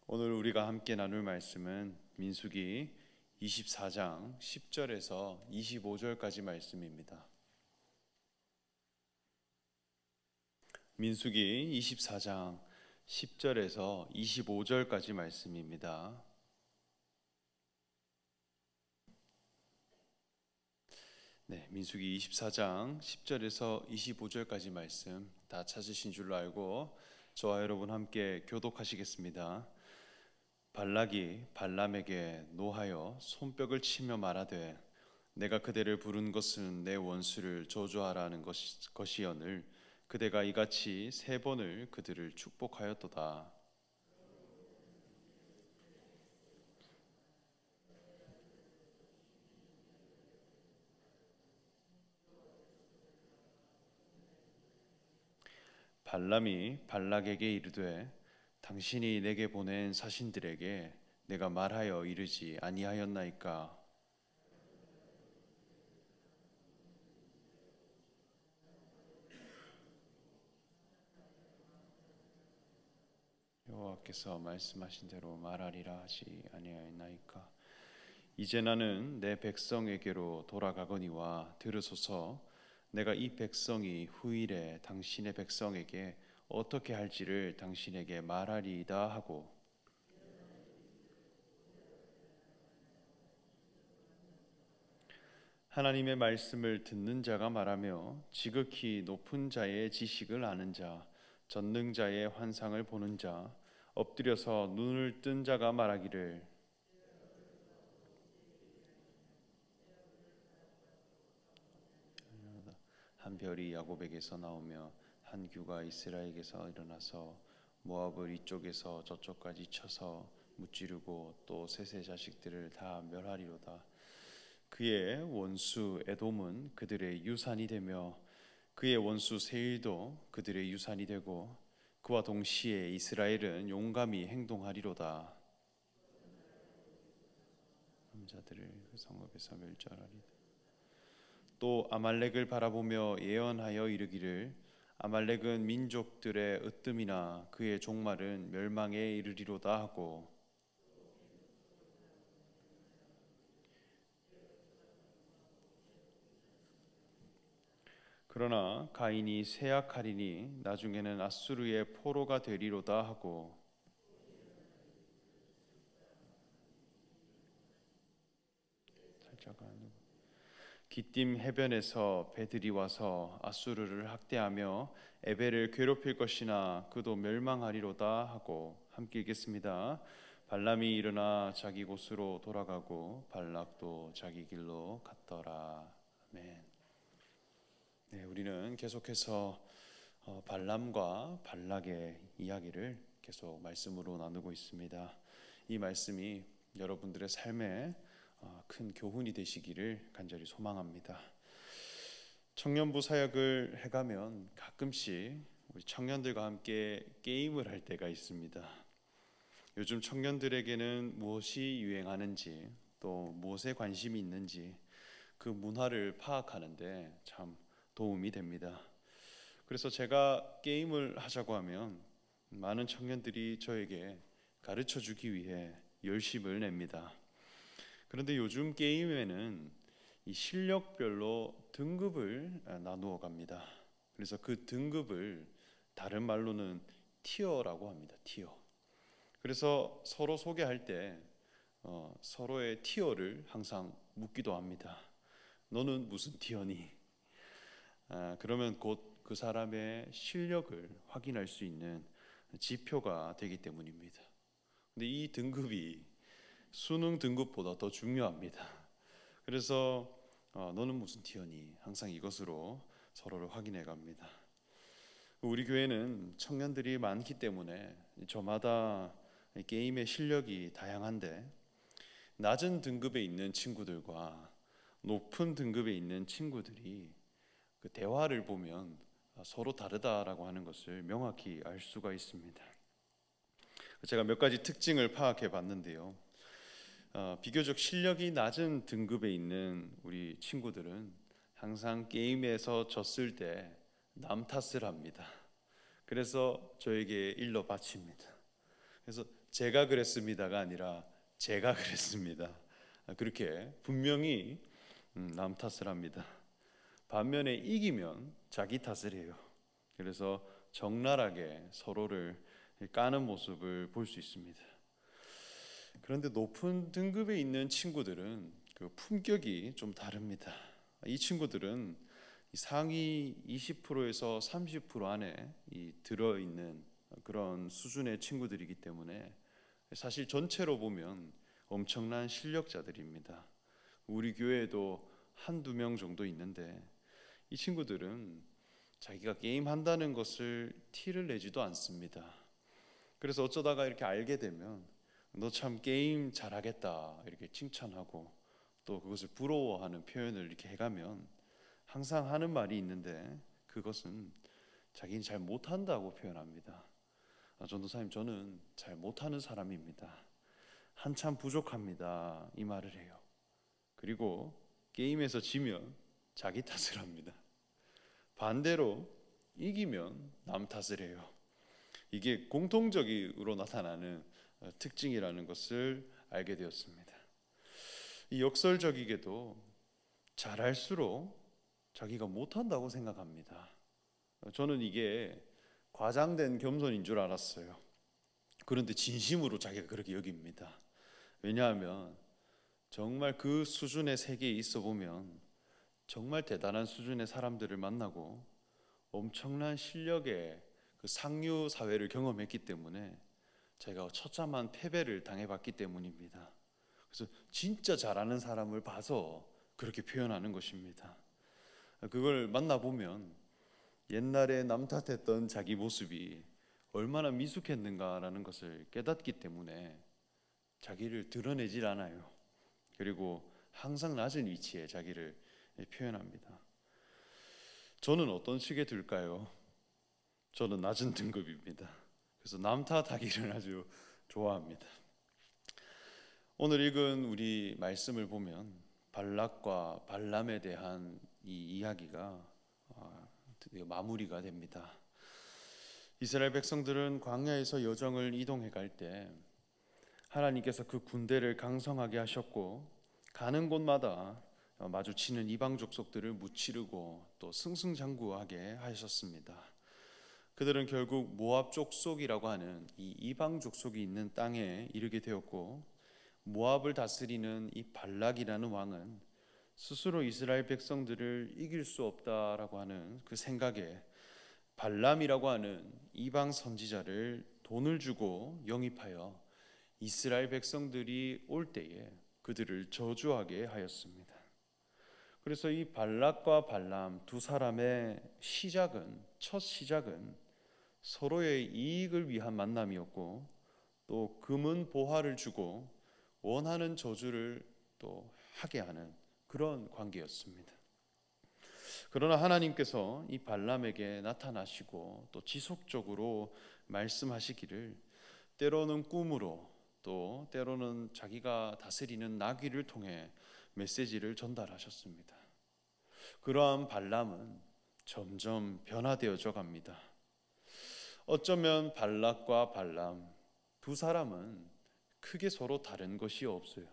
오늘 우리가 함께 나눌 말씀은 민수기 24장 10절에서 25절까지 말씀입니다. 민수기 24장 10절에서 25절까지 말씀입니다. 민수기 24장 10절에서 25절까지 말씀 다 찾으신 줄로 알고 저와 여러분 함께 교독하시겠습니다. 발락이 발람에게 노하여 손뼉을 치며 말하되 내가 그대를 부른 것은 내 원수를 저주하라는 것이거늘 그대가 이같이 3번을 그들을 축복하였도다. 발람이 발락에게 이르되 당신이 내게 보낸 사신들에게 내가 말하여 이르지 아니하였나이까? 여호와께서 말씀하신 대로 말하리라 하지 아니하였나이까? 이제 나는 내 백성에게로 돌아가거니와 들으소서. 내가 이 백성이 후일에 당신의 백성에게 어떻게 할지를 당신에게 말하리이다 하고 하나님의 말씀을 듣는 자가 말하며 지극히 높은 자의 지식을 아는 자, 전능자의 환상을 보는 자, 엎드려서 눈을 뜬 자가 말하기를 한 별이 야곱에게서 나오며 한 규가 이스라엘에게서 일어나서 모압을 이쪽에서 저쪽까지 쳐서 무찌르고 또 셋의 자식들을 다 멸하리로다. 그의 원수 에돔은 그들의 유산이 되며 그의 원수 세일도 그들의 유산이 되고 그와 동시에 이스라엘은 용감히 행동하리로다. 남자들을 그 성읍에서 멸절하리다. 또 아말렉을 바라보며 예언하여 이르기를 아말렉은 민족들의 으뜸이나 그의 종말은 멸망에 이르리로다 하고 그러나 가인이 세약하리니 나중에는 아수르의 포로가 되리로다 하고 기띔 해변에서 배들이 와서 아수르를 학대하며 에벨을 괴롭힐 것이나 그도 멸망하리로다 하고 함께 읽겠습니다. 발람이 일어나 자기 곳으로 돌아가고 발락도 자기 길로 갔더라. 아멘. 우리는 계속해서 발람과 발락의 이야기를 계속 말씀으로 나누고 있습니다. 이 말씀이 여러분들의 삶에 큰 교훈이 되시기를 간절히 소망합니다. 청년부 사역을 해가면 가끔씩 우리 청년들과 함께 게임을 할 때가 있습니다. 요즘 청년들에게는 무엇이 유행하는지 또 무엇에 관심이 있는지 그 문화를 파악하는데 참 도움이 됩니다. 그래서 제가 게임을 하자고 하면 많은 청년들이 저에게 가르쳐 주기 위해 열심을 냅니다. 그런데 요즘 게임에는 이 실력별로 등급을 나누어 갑니다. 그래서 그 등급을 다른 말로는 티어라고 합니다. 티어. 그래서 서로 소개할 때 서로의 티어를 항상 묻기도 합니다. 너는 무슨 티어니? 그러면 곧 그 사람의 실력을 확인할 수 있는 지표가 되기 때문입니다. 근데 이 등급이 수능 등급보다 더 중요합니다. 그래서 너는 무슨 티어니? 항상 이것으로 서로를 확인해 갑니다. 우리 교회는 청년들이 많기 때문에 저마다 게임의 실력이 다양한데 낮은 등급에 있는 친구들과 높은 등급에 있는 친구들이 그 대화를 보면 서로 다르다라고 하는 것을 명확히 알 수가 있습니다. 제가 몇 가지 특징을 파악해 봤는데요. 비교적 실력이 낮은 등급에 있는 우리 친구들은 항상 게임에서 졌을 때 남 탓을 합니다. 그래서 저에게 일러 바칩니다. 그래서 제가 그랬습니다가 아니라 제가 그랬습니다. 그렇게 분명히 남 탓을 합니다. 반면에 이기면 자기 탓을 해요. 그래서 적나라하게 서로를 까는 모습을 볼 수 있습니다. 그런데 높은 등급에 있는 친구들은 그 품격이 좀 다릅니다. 이 친구들은 상위 20%에서 30% 안에 들어있는 그런 수준의 친구들이기 때문에 사실 전체로 보면 엄청난 실력자들입니다. 우리 교회에도 한두 명 정도 있는데 이 친구들은 자기가 게임 한다는 것을 티를 내지도 않습니다. 그래서 어쩌다가 이렇게 알게 되면 너 참 게임 잘하겠다 이렇게 칭찬하고 또 그것을 부러워하는 표현을 이렇게 해가면 항상 하는 말이 있는데 그것은 자기는 잘 못한다고 표현합니다. 전도사님, 저는 잘 못하는 사람입니다. 한참 부족합니다. 이 말을 해요. 그리고 게임에서 지면 자기 탓을 합니다. 반대로 이기면 남 탓을 해요. 이게 공통적으로 나타나는 특징이라는 것을 알게 되었습니다. 이 역설적이게도 잘할수록 자기가 못한다고 생각합니다. 저는 이게 과장된 겸손인 줄 알았어요. 그런데 진심으로 자기가 그렇게 여깁니다. 왜냐하면 정말 그 수준의 세계에 있어 보면 정말 대단한 수준의 사람들을 만나고 엄청난 실력의 그 상류 사회를 경험했기 때문에 제가 처참한 패배를 당해봤기 때문입니다. 그래서 진짜 잘하는 사람을 봐서 그렇게 표현하는 것입니다. 그걸 만나보면 옛날에 남 탓했던 자기 모습이 얼마나 미숙했는가라는 것을 깨닫기 때문에 자기를 드러내질 않아요. 그리고 항상 낮은 위치에 자기를 표현합니다. 저는 어떤 식의 들까요? 저는 낮은 등급입니다. 그래서 남 탓하기를 아주 좋아합니다. 오늘 읽은 우리 말씀을 보면 발락과 발람에 대한 이 이야기가 드디어 마무리가 됩니다. 이스라엘 백성들은 광야에서 여정을 이동해 갈 때 하나님께서 그 군대를 강성하게 하셨고 가는 곳마다 마주치는 이방 족속들을 무찌르고 또 승승장구하게 하셨습니다. 그들은 결국 모압 족속이라고 하는 이 이방 족속이 있는 땅에 이르게 되었고 모압을 다스리는 이 발락이라는 왕은 스스로 이스라엘 백성들을 이길 수 없다라고 하는 그 생각에 발람이라고 하는 이방 선지자를 돈을 주고 영입하여 이스라엘 백성들이 올 때에 그들을 저주하게 하였습니다. 그래서 이 발락과 발람 두 사람의 첫 시작은 서로의 이익을 위한 만남이었고 또 금은 보화를 주고 원하는 저주를 또 하게 하는 그런 관계였습니다. 그러나 하나님께서 이 발람에게 나타나시고 또 지속적으로 말씀하시기를 때로는 꿈으로 또 때로는 자기가 다스리는 나귀를 통해 메시지를 전달하셨습니다. 그러한 발람은 점점 변화되어져 갑니다. 어쩌면 발락과 발람 두 사람은 크게 서로 다른 것이 없어요.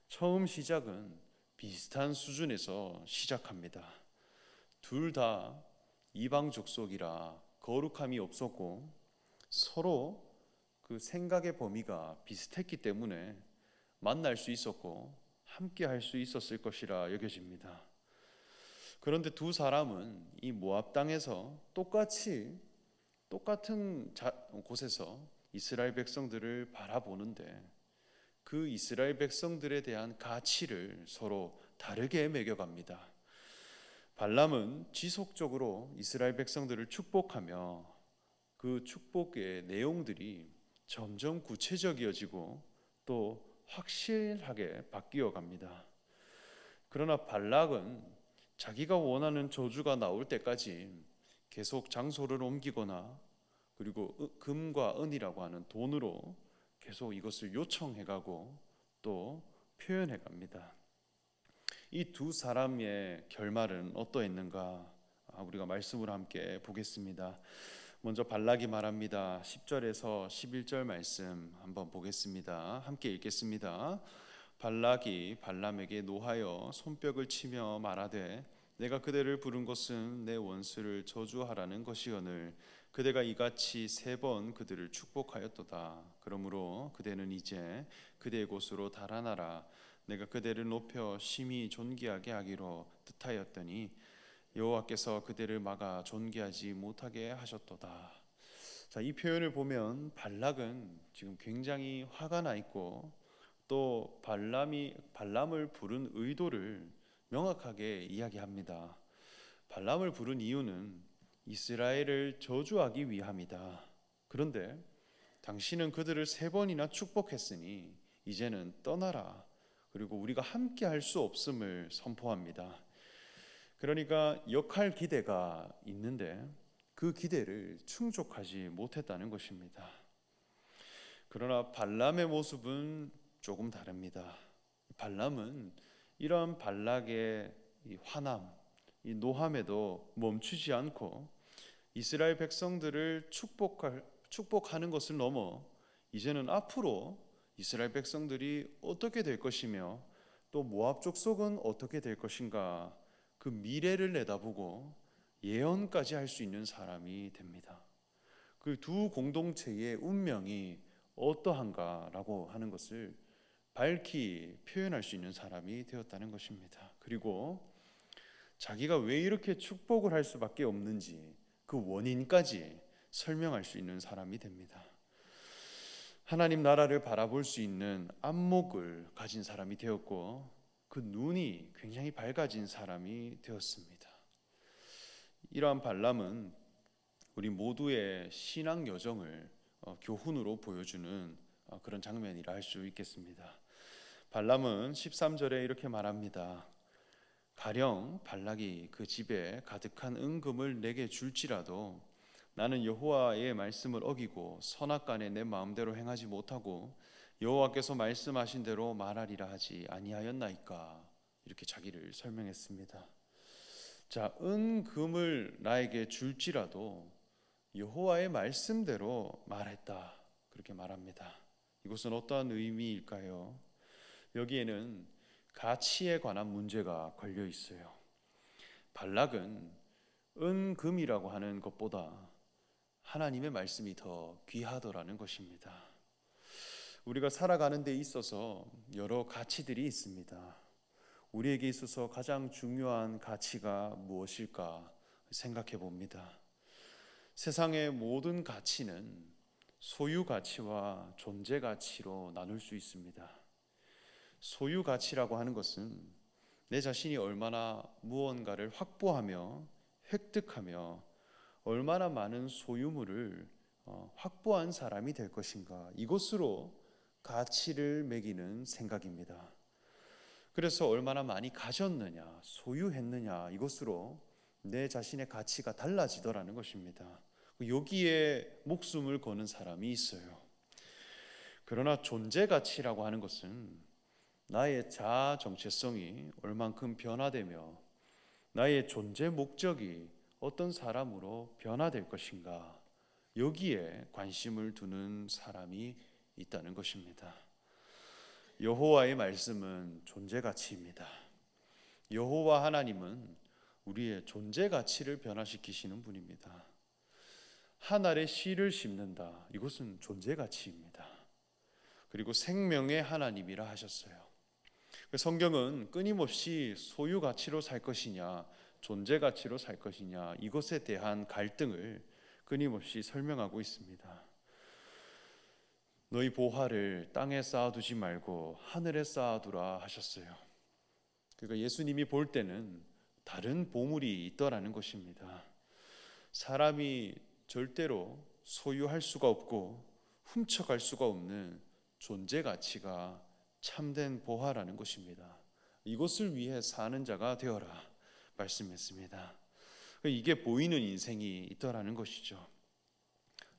처음 시작은 비슷한 수준에서 시작합니다. 둘 다 이방 족속이라 거룩함이 없었고 서로 그 생각의 범위가 비슷했기 때문에 만날 수 있었고 함께 할 수 있었을 것이라 여겨집니다. 그런데 두 사람은 이 모압 땅에서 똑같은 곳에서 이스라엘 백성들을 바라보는데 그 이스라엘 백성들에 대한 가치를 서로 다르게 매겨갑니다. 발람은 지속적으로 이스라엘 백성들을 축복하며 그 축복의 내용들이 점점 구체적이어지고 또 확실하게 바뀌어 갑니다. 그러나 발락은 자기가 원하는 저주가 나올 때까지 계속 장소를 옮기거나 그리고 금과 은이라고 하는 돈으로 계속 이것을 요청해가고 또 표현해갑니다. 이 두 사람의 결말은 어떠했는가 우리가 말씀으로 함께 보겠습니다. 먼저 발락이 말합니다. 10절에서 11절 말씀 한번 보겠습니다. 함께 읽겠습니다. 발락이 발람에게 노하여 손뼉을 치며 말하되 내가 그대를 부른 것은 내 원수를 저주하라는 것이오늘 그대가 이같이 3번 그들을 축복하였도다. 그러므로 그대는 이제 그대의 곳으로 달아나라. 내가 그대를 높여 심히 존귀하게 하기로 뜻하였더니 여호와께서 그대를 막아 존귀하지 못하게 하셨도다. 자, 이 표현을 보면 발락은 지금 굉장히 화가 나 있고 또 발람을 부른 의도를 명확하게 이야기합니다. 발람을 부른 이유는 이스라엘을 저주하기 위함이다. 그런데 당신은 그들을 3번이나 축복했으니 이제는 떠나라. 그리고 우리가 함께 할 수 없음을 선포합니다. 그러니까 역할 기대가 있는데 그 기대를 충족하지 못했다는 것입니다. 그러나 발람의 모습은 조금 다릅니다. 발람은 이러한 발락의 이 화남, 이 노함에도 멈추지 않고 이스라엘 백성들을 축복하는 것을 넘어 이제는 앞으로 이스라엘 백성들이 어떻게 될 것이며 또 모압 족속은 어떻게 될 것인가 그 미래를 내다보고 예언까지 할 수 있는 사람이 됩니다. 그 두 공동체의 운명이 어떠한가라고 하는 것을 밝히 표현할 수 있는 사람이 되었다는 것입니다. 그리고 자기가 왜 이렇게 축복을 할 수밖에 없는지 그 원인까지 설명할 수 있는 사람이 됩니다. 하나님 나라를 바라볼 수 있는 안목을 가진 사람이 되었고 그 눈이 굉장히 밝아진 사람이 되었습니다. 이러한 발람은 우리 모두의 신앙 여정을 교훈으로 보여주는 그런 장면이라 할 수 있겠습니다. 발람은 13절에 이렇게 말합니다. 가령 발락이 그 집에 가득한 은금을 내게 줄지라도 나는 여호와의 말씀을 어기고 선악간에 내 마음대로 행하지 못하고 여호와께서 말씀하신 대로 말하리라 하지 아니하였나이까. 이렇게 자기를 설명했습니다. 자, 은금을 나에게 줄지라도 여호와의 말씀대로 말했다. 그렇게 말합니다. 이것은 어떠한 의미일까요? 여기에는 가치에 관한 문제가 걸려 있어요. 발락은 은금이라고 하는 것보다 하나님의 말씀이 더 귀하더라는 것입니다. 우리가 살아가는 데 있어서 여러 가치들이 있습니다. 우리에게 있어서 가장 중요한 가치가 무엇일까 생각해 봅니다. 세상의 모든 가치는 소유 가치와 존재 가치로 나눌 수 있습니다. 소유 가치라고 하는 것은 내 자신이 얼마나 무언가를 확보하며 획득하며 얼마나 많은 소유물을 확보한 사람이 될 것인가, 이것으로 가치를 매기는 생각입니다. 그래서 얼마나 많이 가졌느냐, 소유했느냐, 이것으로 내 자신의 가치가 달라지더라는 것입니다. 여기에 목숨을 거는 사람이 있어요. 그러나 존재 가치라고 하는 것은 나의 자아 정체성이 얼만큼 변화되며 나의 존재 목적이 어떤 사람으로 변화될 것인가, 여기에 관심을 두는 사람이 있다는 것입니다. 여호와의 말씀은 존재 가치입니다. 여호와 하나님은 우리의 존재 가치를 변화시키시는 분입니다. 한 알의 씨를 심는다, 이것은 존재 가치입니다. 그리고 생명의 하나님이라 하셨어요. 성경은 끊임없이 소유 가치로 살 것이냐 존재 가치로 살 것이냐, 이것에 대한 갈등을 끊임없이 설명하고 있습니다. 너희 보화를 땅에 쌓아두지 말고 하늘에 쌓아두라 하셨어요. 그러니까 예수님이 볼 때는 다른 보물이 있더라는 것입니다. 사람이 절대로 소유할 수가 없고 훔쳐갈 수가 없는 존재 가치가 참된 보화라는 것입니다. 이것을 위해 사는 자가 되어라 말씀했습니다. 이게 보이는 인생이 있더라는 것이죠.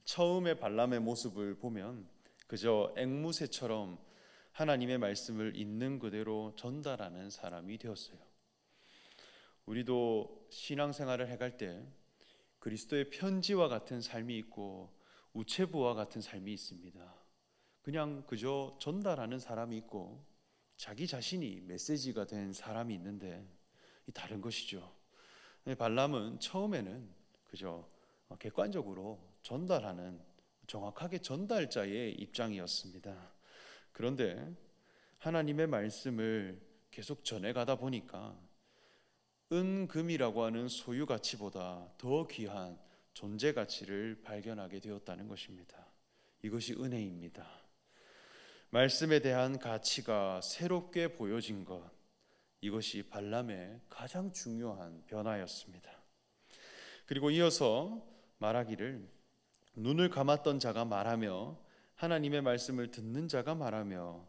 처음에 발람의 모습을 보면 그저 앵무새처럼 하나님의 말씀을 있는 그대로 전달하는 사람이 되었어요. 우리도 신앙생활을 해갈 때 그리스도의 편지와 같은 삶이 있고 우체부와 같은 삶이 있습니다. 그냥 그저 전달하는 사람이 있고 자기 자신이 메시지가 된 사람이 있는데 이 다른 것이죠. 발람은 처음에는 그저 객관적으로 전달하는 정확하게 전달자의 입장이었습니다. 그런데 하나님의 말씀을 계속 전해가다 보니까 은금이라고 하는 소유 가치보다 더 귀한 존재 가치를 발견하게 되었다는 것입니다. 이것이 은혜입니다. 말씀에 대한 가치가 새롭게 보여진 것, 이것이 발람의 가장 중요한 변화였습니다. 그리고 이어서 말하기를 눈을 감았던 자가 말하며 하나님의 말씀을 듣는 자가 말하며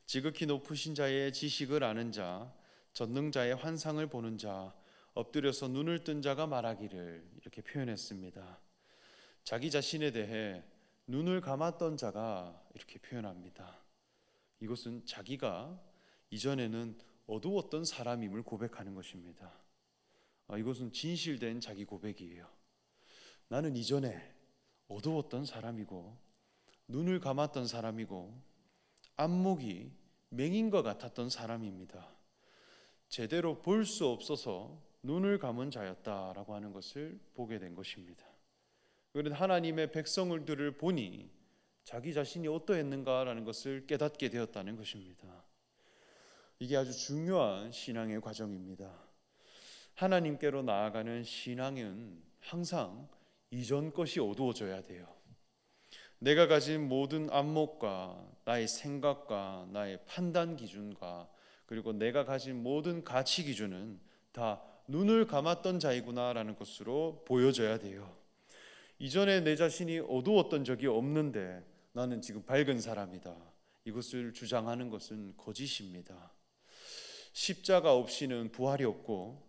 지극히 높으신 자의 지식을 아는 자, 전능자의 환상을 보는 자, 엎드려서 눈을 뜬 자가 말하기를 이렇게 표현했습니다. 자기 자신에 대해 눈을 감았던 자가 이렇게 표현합니다. 이것은 자기가 이전에는 어두웠던 사람임을 고백하는 것입니다. 이것은 진실된 자기 고백이에요. 나는 이전에 어두웠던 사람이고 눈을 감았던 사람이고 안목이 맹인 것 같았던 사람입니다. 제대로 볼 수 없어서 눈을 감은 자였다라고 하는 것을 보게 된 것입니다. 그런데 하나님의 백성들을 보니 자기 자신이 어떠했는가라는 것을 깨닫게 되었다는 것입니다. 이게 아주 중요한 신앙의 과정입니다. 하나님께로 나아가는 신앙은 항상 이전 것이 어두워져야 돼요. 내가 가진 모든 안목과 나의 생각과 나의 판단 기준과 그리고 내가 가진 모든 가치 기준은 다 눈을 감았던 자이구나라는 것으로 보여져야 돼요. 이전에 내 자신이 어두웠던 적이 없는데 나는 지금 밝은 사람이다. 이것을 주장하는 것은 거짓입니다. 십자가 없이는 부활이 없고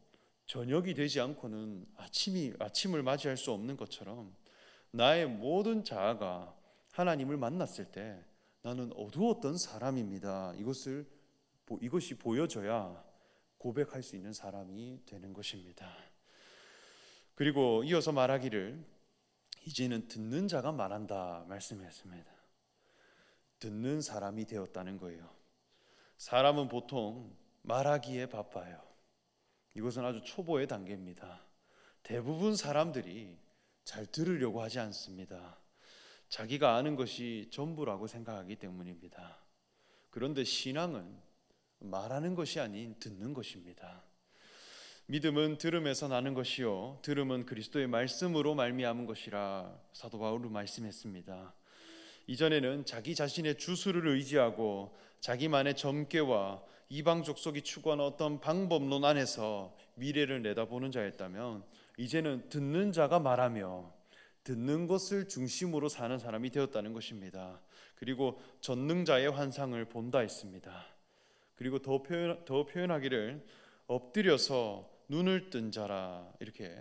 저녁이 되지 않고는 아침을 맞이할 수 없는 것처럼 나의 모든 자아가 하나님을 만났을 때 나는 어두웠던 사람입니다. 이것이 보여져야 고백할 수 있는 사람이 되는 것입니다. 그리고 이어서 말하기를 이제는 듣는 자가 말한다 말씀했습니다. 듣는 사람이 되었다는 거예요. 사람은 보통 말하기에 바빠요. 이것은 아주 초보의 단계입니다. 대부분 사람들이 잘 들으려고 하지 않습니다. 자기가 아는 것이 전부라고 생각하기 때문입니다. 그런데 신앙은 말하는 것이 아닌 듣는 것입니다. 믿음은 들음에서 나는 것이요 들음은 그리스도의 말씀으로 말미암은 것이라 사도 바울은 말씀했습니다. 이전에는 자기 자신의 주술을 의지하고 자기만의 점괘와 이방 족속이 추구하는 어떤 방법론 안에서 미래를 내다보는 자였다면 이제는 듣는 자가 말하며 듣는 것을 중심으로 사는 사람이 되었다는 것입니다. 그리고 전능자의 환상을 본다 했습니다. 그리고 더 표현하기를 엎드려서 눈을 뜬 자라 이렇게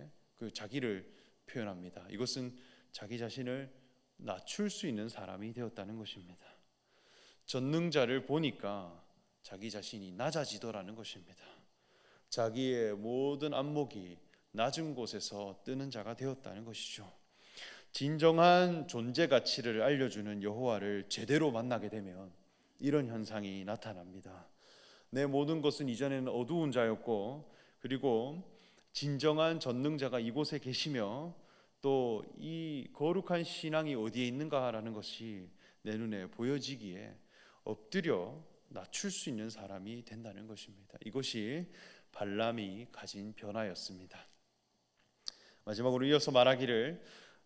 자기를 표현합니다. 이것은 자기 자신을 낮출 수 있는 사람이 되었다는 것입니다. 전능자를 보니까 자기 자신이 낮아지더라는 것입니다. 자기의 모든 안목이 낮은 곳에서 뜨는 자가 되었다는 것이죠. 진정한 존재 가치를 알려주는 여호와를 제대로 만나게 되면 이런 현상이 나타납니다. 내 모든 것은 이전에는 어두운 자였고 그리고 진정한 전능자가 이곳에 계시며 또 이 거룩한 신앙이 어디에 있는가라는 것이 내 눈에 보여지기에 엎드려 낮출 수 있는 사람이 된다는 것입니다. 이것이 발람이 가진 변화였습니다. 마지막으로 이어서 말하기를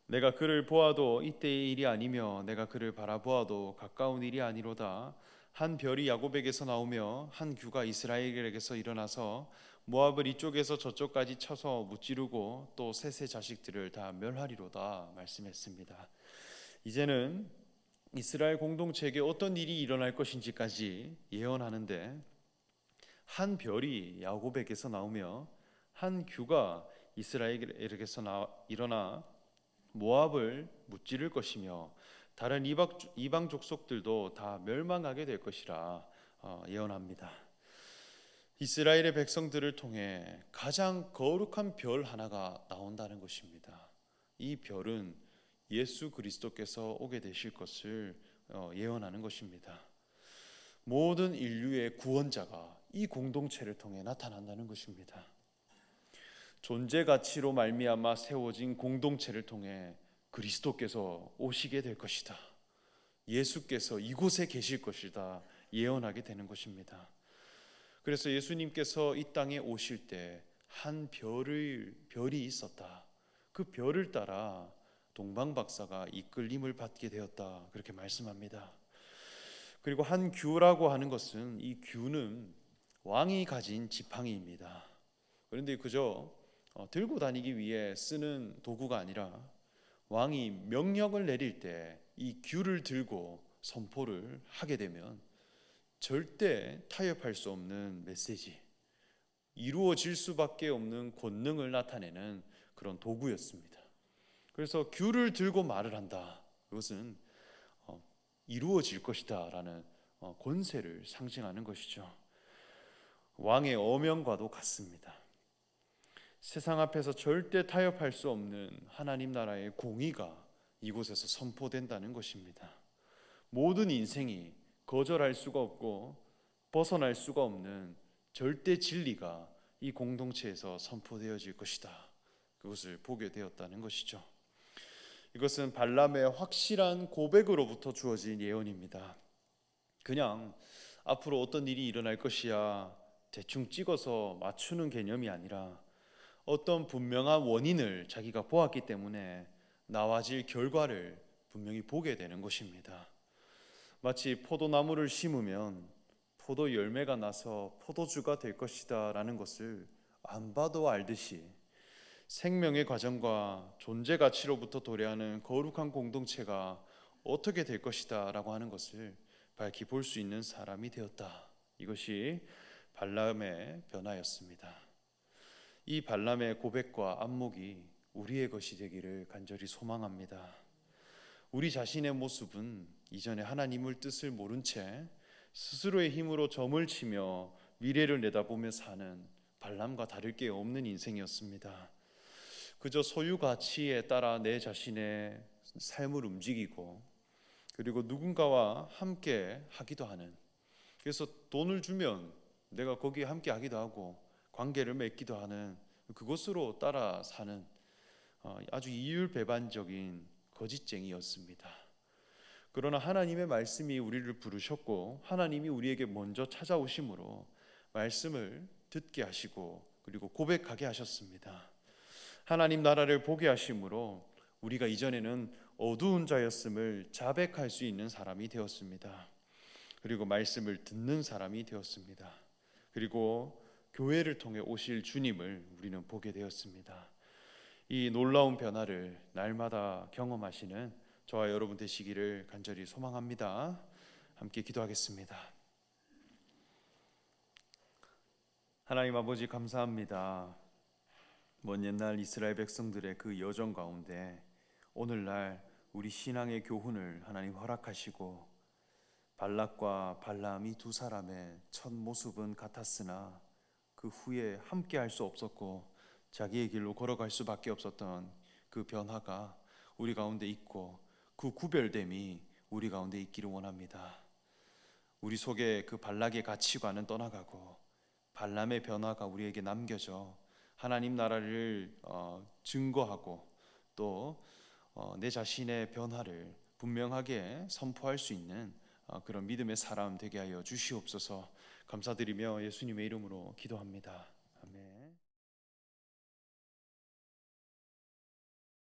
내가 그를 보아도 이때의 일이 아니며 내가 그를 바라보아도 가까운 일이 아니로다. 한 별이 야곱에게서 나오며 한 규가 이스라엘에게서 일어나서 모압을 이쪽에서 저쪽까지 쳐서 무찌르고 또 셋의 자식들을 다 멸하리로다 말씀했습니다. 이제는 이스라엘 공동체에게 어떤 일이 일어날 것인지까지 예언하는데 한 별이 야곱에게서 나오며 한 규가 이스라엘에게서 일어나 모압을 무찌를 것이며 다른 이방 족속들도 다 멸망하게 될 것이라 예언합니다. 이스라엘의 백성들을 통해 가장 거룩한 별 하나가 나온다는 것입니다. 이 별은 예수 그리스도께서 오게 되실 것을 예언하는 것입니다. 모든 인류의 구원자가 이 공동체를 통해 나타난다는 것입니다. 존재 가치로 말미암아 세워진 공동체를 통해 그리스도께서 오시게 될 것이다. 예수께서 이곳에 계실 것이다. 예언하게 되는 것입니다. 그래서 예수님께서 이 땅에 오실 때 한 별이 있었다. 그 별을 따라 동방 박사가 이끌림을 받게 되었다. 그렇게 말씀합니다. 그리고 한 규라고 하는 것은, 이 규는 왕이 가진 지팡이입니다. 그런데 그저 들고 다니기 위해 쓰는 도구가 아니라 왕이 명령을 내릴 때 이 규를 들고 선포를 하게 되면 절대 타협할 수 없는 메시지, 이루어질 수밖에 없는 권능을 나타내는 그런 도구였습니다. 그래서 규를 들고 말을 한다. 이것은 이루어질 것이다 라는 권세를 상징하는 것이죠. 왕의 어명과도 같습니다. 세상 앞에서 절대 타협할 수 없는 하나님 나라의 공의가 이곳에서 선포된다는 것입니다. 모든 인생이 거절할 수가 없고 벗어날 수가 없는 절대 진리가 이 공동체에서 선포되어질 것이다. 그것을 보게 되었다는 것이죠. 이것은 발람의 확실한 고백으로부터 주어진 예언입니다. 그냥 앞으로 어떤 일이 일어날 것이야 대충 찍어서 맞추는 개념이 아니라 어떤 분명한 원인을 자기가 보았기 때문에 나와질 결과를 분명히 보게 되는 것입니다. 마치 포도나무를 심으면 포도 열매가 나서 포도주가 될 것이다 라는 것을 안 봐도 알듯이, 생명의 과정과 존재 가치로부터 도래하는 거룩한 공동체가 어떻게 될 것이다 라고 하는 것을 밝히 볼 수 있는 사람이 되었다. 이것이 발람의 변화였습니다. 이 발람의 고백과 안목이 우리의 것이 되기를 간절히 소망합니다. 우리 자신의 모습은 이전에 하나님의 뜻을 모른 채 스스로의 힘으로 점을 치며 미래를 내다보며 사는 발람과 다를 게 없는 인생이었습니다. 그저 소유 가치에 따라 내 자신의 삶을 움직이고, 그리고 누군가와 함께 하기도 하는, 그래서 돈을 주면 내가 거기에 함께 하기도 하고 관계를 맺기도 하는, 그것으로 따라 사는 아주 이율배반적인 거짓쟁이였습니다. 그러나 하나님의 말씀이 우리를 부르셨고 하나님이 우리에게 먼저 찾아오심으로 말씀을 듣게 하시고 그리고 고백하게 하셨습니다. 하나님 나라를 보게 하심으로 우리가 이전에는 어두운 자였음을 자백할 수 있는 사람이 되었습니다. 그리고 말씀을 듣는 사람이 되었습니다. 그리고 교회를 통해 오실 주님을 우리는 보게 되었습니다. 이 놀라운 변화를 날마다 경험하시는 저와 여러분 되시기를 간절히 소망합니다. 함께 기도하겠습니다. 하나님 아버지, 감사합니다. 먼 옛날 이스라엘 백성들의 그 여정 가운데 오늘날 우리 신앙의 교훈을 하나님 허락하시고, 발락과 발람이 두 사람의 첫 모습은 같았으나 그 후에 함께 할 수 없었고 자기의 길로 걸어갈 수밖에 없었던 그 변화가 우리 가운데 있고, 그 구별됨이 우리 가운데 있기를 원합니다. 우리 속에 그 발락의 가치관은 떠나가고 발람의 변화가 우리에게 남겨져 하나님 나라를 증거하고 또 내 자신의 변화를 분명하게 선포할 수 있는 그런 믿음의 사람 되게 하여 주시옵소서. 감사드리며 예수님의 이름으로 기도합니다. 아멘.